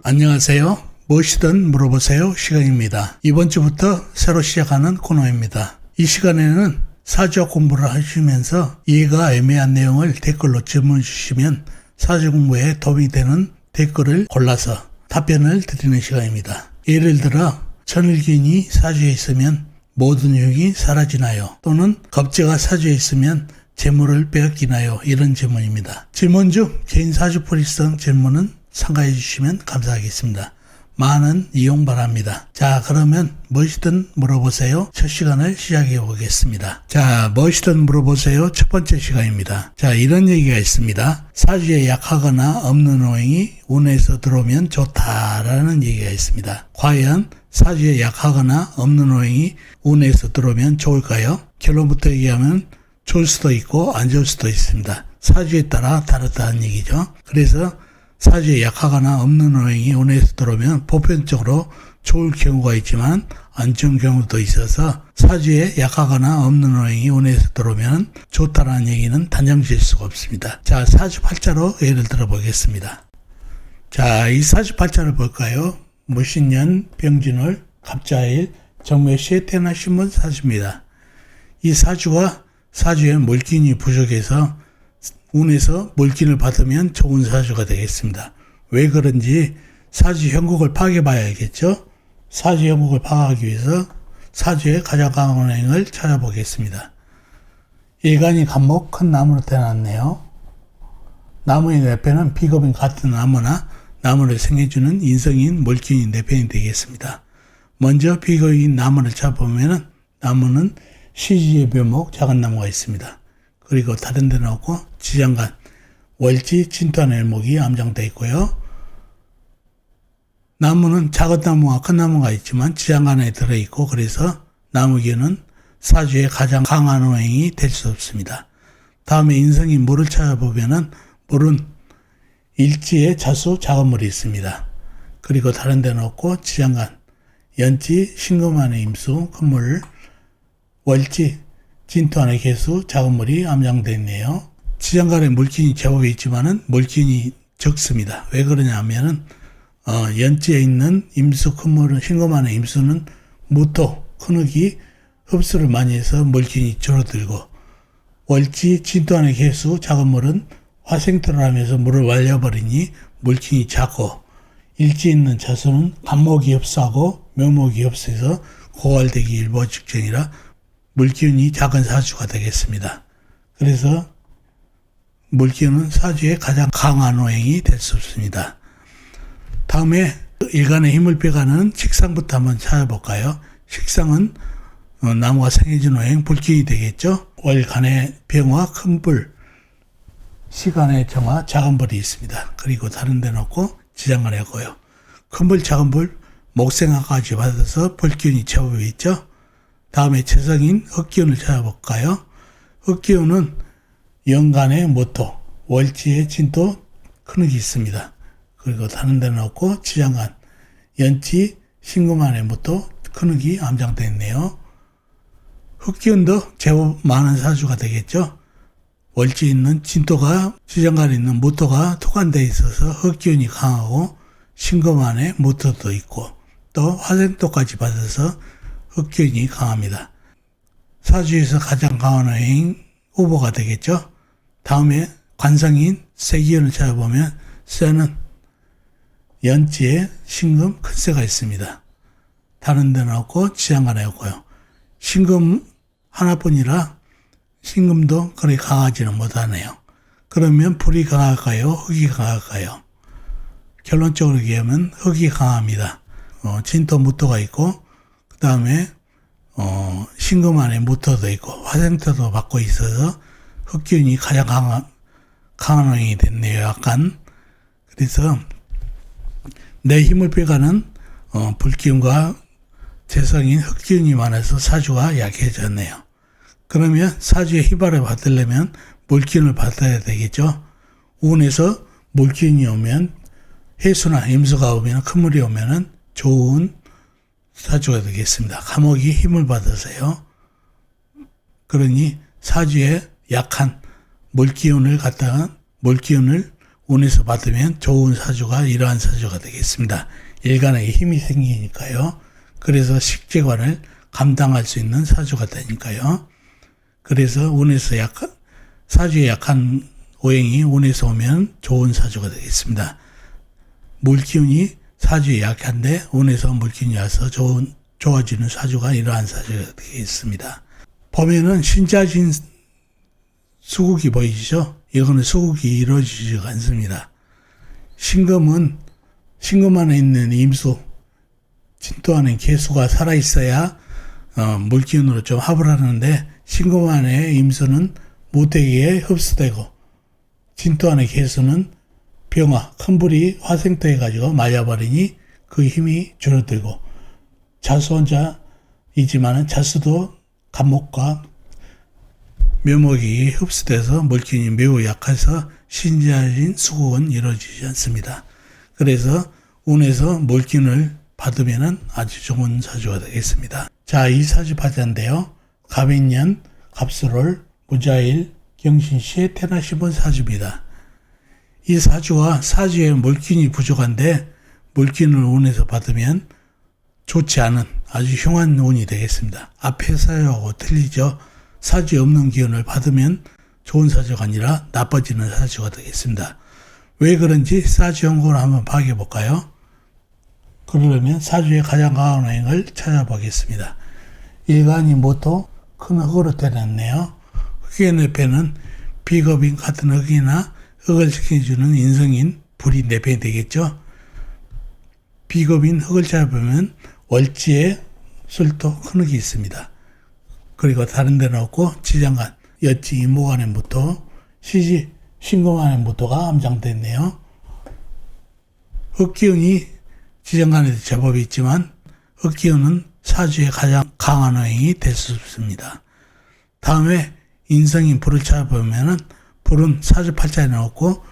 안녕하세요. 무엇이든 물어보세요 시간입니다. 이번 주부터 새로 시작하는 코너입니다. 이 시간에는 사주학 공부를 하시면서 이해가 애매한 내용을 댓글로 질문 주시면 사주 공부에 도움이 되는 댓글을 골라서 답변을 드리는 시간입니다. 예를 들어 천일균이 사주에 있으면 모든 유익이 사라지나요? 또는 겁재가 사주에 있으면 재물을 빼앗기나요? 이런 질문입니다. 질문 중 개인 사주풀이성 질문은 참가해 주시면 감사하겠습니다. 많은 이용 바랍니다. 자, 그러면 무엇이든 물어보세요. 첫 시간을 시작해 보겠습니다. 자, 무엇이든 물어보세요. 첫 번째 시간입니다. 자, 이런 얘기가 있습니다. 사주에 약하거나 없는 오행이 운에서 들어오면 좋다라는 얘기가 있습니다. 과연 사주에 약하거나 없는 오행이 운에서 들어오면 좋을까요? 결론부터 얘기하면 좋을 수도 있고 안 좋을 수도 있습니다. 사주에 따라 다르다는 얘기죠. 그래서 사주에 약하거나 없는 오행이 운에서 들어오면 보편적으로 좋을 경우가 있지만 안 좋은 경우도 있어서 사주에 약하거나 없는 오행이 운에서 들어오면 좋다라는 얘기는 단정 지을 수가 없습니다. 자, 사주팔자로 예를 들어 보겠습니다. 자, 이 사주팔자를 볼까요? 무신년, 병진월, 갑자일, 정묘시에 태어나신 분 사주입니다. 이 사주가 사주에 몰균이 부족해서 운에서 몰균을 받으면 좋은 사주가 되겠습니다. 왜 그런지 사주 형국을 파악해봐야 알겠죠? 사주 형국을 파악하기 위해서 사주의 가장 강한 오행을 찾아보겠습니다. 일간이 간목 큰 나무로 태어났네요. 나무의 내편은 비겁인 같은 나무나 나무를 생해주는 인성인 몰균이 내편이 되겠습니다. 먼저 비겁인 나무를 찾아보면 나무는 시지의 묘목 작은 나무가 있습니다. 그리고 다른 데는 없고 지장간, 월지, 진토한 일목이 암장되어 있고요. 나무는 작은 나무와 큰 나무가 있지만 지장간에 들어있고 그래서 나무기는 사주의 가장 강한 오행이 될 수 없습니다. 다음에 인성인 물을 찾아보면은 물은 일지에 자수, 작은 물이 있습니다. 그리고 다른 데는 없고 지장간, 연지, 신금안의 임수, 큰 물, 월지, 진토 안의 개수, 작은 물이 암장되어 있네요. 지장간에 물기이 제법 있지만은 물기이 적습니다. 왜 그러냐 하면은, 연지에 있는 임수, 큰 물은, 신금 안의 임수는 무토, 큰 흙이 흡수를 많이 해서 물기이 줄어들고, 월지, 진토 안의 개수, 작은 물은 화생토를 하면서 물을 말려버리니 물기이 작고, 일지 있는 자수는 간목이 흡수하고 묘목이 흡수해서 고갈되기 일보 직전이라 물기운이 작은 사주가 되겠습니다. 그래서 물기운은 사주의 가장 강한 오행이 될 수 없습니다. 다음에 일간의 힘을 빼가는 식상부터 한번 찾아볼까요? 식상은 나무가 생해준 오행 불기운이 되겠죠. 월간의 병화 큰 불, 시간의 정화 작은 불이 있습니다. 그리고 다른 데는 없고 지장간에 없고요. 큰 불 작은 불 목생화까지 받아서 불기운이 제법 있죠. 다음에 재성인 흑기운을 찾아볼까요? 흑기운은 연간의 모토, 월지의 진토, 큰 흙이 있습니다. 그리고 다른 데는 없고 지장간, 연지, 신금안의 모토, 큰 흙이 암장되어 있네요. 흑기운도 제법 많은 사주가 되겠죠. 월지 있는 진토가 지장간에 있는 모토가 토관되어 있어서 흑기운이 강하고 신금안의 모토도 있고 또 화생토까지 받아서 흑기운이 강합니다. 사주에서 가장 강한 오행 후보가 되겠죠. 다음에 관성인 세기운을 찾아보면 세는 연지에 신금 큰 세가 있습니다. 다른 데는 없고 지장간에 없고요. 신금 하나뿐이라 신금도 그리 강하지는 못하네요. 그러면 불이 강할까요? 흙이 강할까요? 결론적으로 얘기하면 흙이 강합니다. 진토 무토가 있고 그 다음에 신금 안에 모토도 있고 화생토도 받고 있어서 흑기운이 가장 강한 오행이 됐네요. 약간 그래서 내 힘을 빼가는 불기운과 재성인 흑기운이 많아서 사주가 약해졌네요. 그러면 사주의 희발을 받으려면 물기운을 받아야 되겠죠. 운에서 물기운이 오면 해수나 임수가 오면 큰 물이 오면은 좋은 사주가 되겠습니다. 감옥이 힘을 받으세요. 그러니 사주에 약한 물기운을 갖다가 물기운을 운에서 받으면 좋은 사주가 이러한 사주가 되겠습니다. 일간에 힘이 생기니까요. 그래서 식재관을 감당할 수 있는 사주가 되니까요. 그래서 사주에 약한 오행이 운에서 오면 좋은 사주가 되겠습니다. 물기운이 사주에 약한데 운에서 물기운이 와서 좋아지는 사주가 이러한 사주가 되겠습니다. 보면은 신자진 수국이 보이시죠? 이거는 수국이 이루어지지가 않습니다. 신금 안에 있는 임수, 진토 안에 개수가 살아있어야 물기운으로 좀 합을 하는데, 신금 안에 임수는 무대기에 흡수되고, 진토 안에 개수는 병화, 큰 불이 화생토 해가지고 맞아버리니 그 힘이 줄어들고, 자수 혼자이지만은 자수도 간목과 묘목이 흡수돼서 물기운이 매우 약해서 신자진 수국은 이루어지지 않습니다. 그래서 운에서 물기운을 받으면 아주 좋은 사주가 되겠습니다. 자, 이 사주 파자인데요. 갑인년, 갑술월, 무자일, 경신시에 태어나신 분 사주입니다. 이 사주와 사주에 물기운이 부족한데 물기운을 운에서 받으면 좋지 않은 아주 흉한 운이 되겠습니다. 앞에 사주하고 틀리죠. 사주에 없는 기운을 받으면 좋은 사주가 아니라 나빠지는 사주가 되겠습니다. 왜 그런지 사주 연구를 한번 파악해볼까요? 그러려면 사주의 가장 강한 오행을 찾아보겠습니다. 일간이 모토 큰 흙으로 태어났네요. 흙의 내패는 비겁인 같은 흙이나 흙을 지켜주는 인성인 불이 내패 되겠죠. 비겁인 흙을 찾아보면 월지에 술토 큰 흙이 있습니다. 그리고 다른 데는 없고 지장간, 여지, 이모간의 무토, 시지, 신금간의 무토가 암장됐네요. 흙기운이 지장간에도 제법 있지만 흙기운은 사주의 가장 강한 오행이 될 수 없습니다. 다음에 인성인 불을 찾아보면은 불은 사주 팔자에 없고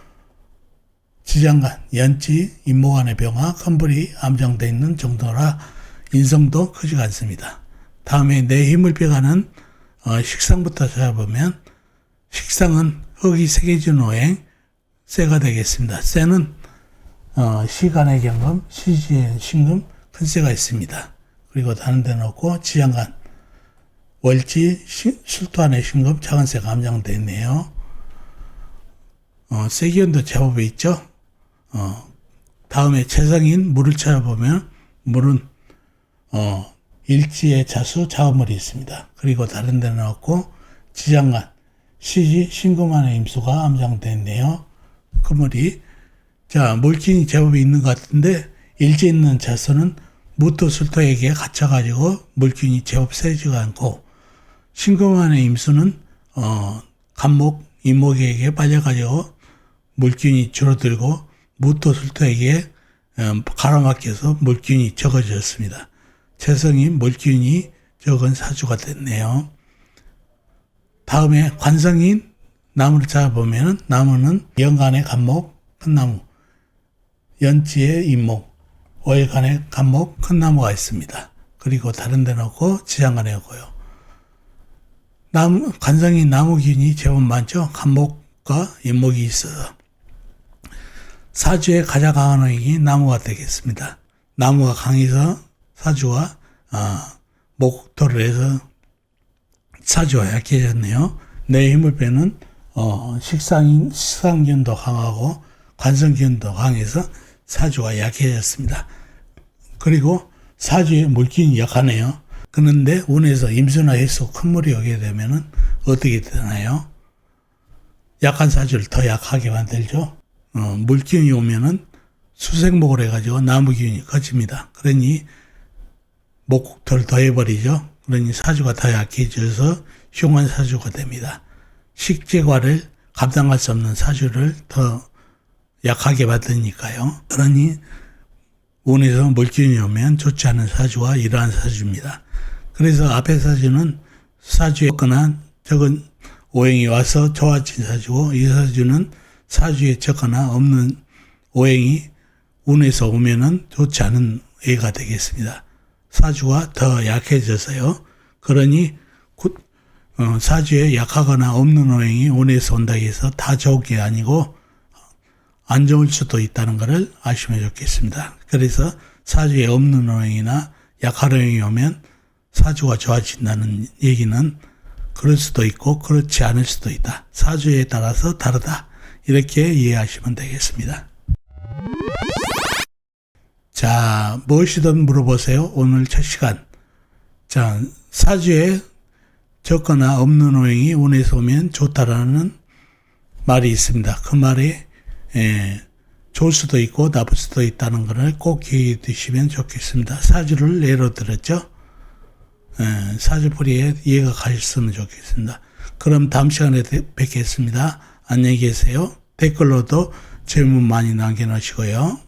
지장간, 연지, 임모간의 병화, 큰불이 암장되어 있는 정도라 인성도 크지가 않습니다. 다음에 내 힘을 빼가는 식상부터 찾아보면 식상은 흙이 세계준 오행 쇠가 되겠습니다. 쇠는 시간의 경금, 시지의 신금, 큰 쇠가 있습니다. 그리고 다른 데는 없고 지장간, 월지, 술토안의 신금, 작은 쇠가 암장되어 있네요. 쇠기운도 제법 있죠. 다음에 재성인 물을 찾아보면 물은 일지의 자수, 자음물이 있습니다. 그리고 다른 데는 없고 지장간, 시지, 신금안의 임수가 암장되어 있네요. 그 물이 물기운이 제법 있는 것 같은데 일지에 있는 자수는 무토, 술토에게 갇혀가지고 물기운이 제법 세지가 않고 신금안의 임수는 간목, 임목에게 빨려가지고 물기운이 줄어들고 무토, 술토에게 가로막혀서 물기운이 적어졌습니다. 재성인 물기운이 적은 사주가 됐네요. 다음에 관성인 나무를 찾아보면 나무는 연간의 간목, 큰 나무, 연지의 임목, 월간의 간목, 큰 나무가 있습니다. 그리고 다른 데는 없고 지장간에 없고요. 관성인 나무 기운이 제법 많죠. 간목과 임목이 있어서 사주의 가장 강한 오행이 나무가 되겠습니다. 나무가 강해서 사주와 목토를 해서 사주가 약해졌네요. 내 힘을 빼는 식상기운도 강하고 관성기운도 강해서 사주가 약해졌습니다. 그리고 사주의 물기운이 약하네요. 그런데 운에서 임수나 해수 큰 물이 오게 되면은 어떻게 되나요? 약한 사주를 더 약하게 만들죠. 물기운이 오면은 수생목을 해가지고 나무기운이 커집니다. 그러니 목토를 더해버리죠. 그러니 사주가 더 약해져서 흉한 사주가 됩니다. 식재과를 감당할 수 없는 사주를 더 약하게 만드니까요. 그러니 운에서 물기운이 오면 좋지 않은 사주가 이러한 사주입니다. 그래서 앞에 사주는 사주에 없거나 적은 오행이 와서 좋아진 사주고 이 사주는 사주에 적거나 없는 오행이 운에서 오면은 좋지 않은 애가 되겠습니다. 사주가 더 약해져서요. 그러니 사주에 약하거나 없는 오행이 운에서 온다고 해서 다 좋은 게 아니고 안 좋을 수도 있다는 것을 아시면 좋겠습니다. 그래서 사주에 없는 오행이나 약할 오행이 오면 사주가 좋아진다는 얘기는 그럴 수도 있고 그렇지 않을 수도 있다. 사주에 따라서 다르다. 이렇게 이해하시면 되겠습니다. 자, 무엇이든 물어보세요. 오늘 첫 시간. 자, 사주에 적거나 없는 오행이 운에서 오면 좋다라는 말이 있습니다. 그 말이 좋을 수도 있고 나쁠 수도 있다는 것을 꼭 기억해 두시면 좋겠습니다. 사주를 예로 들었죠. 사주풀이에 이해가 가셨으면 좋겠습니다. 그럼 다음 시간에 뵙겠습니다. 안녕히 계세요. 댓글로도 질문 많이 남겨놓으시고요.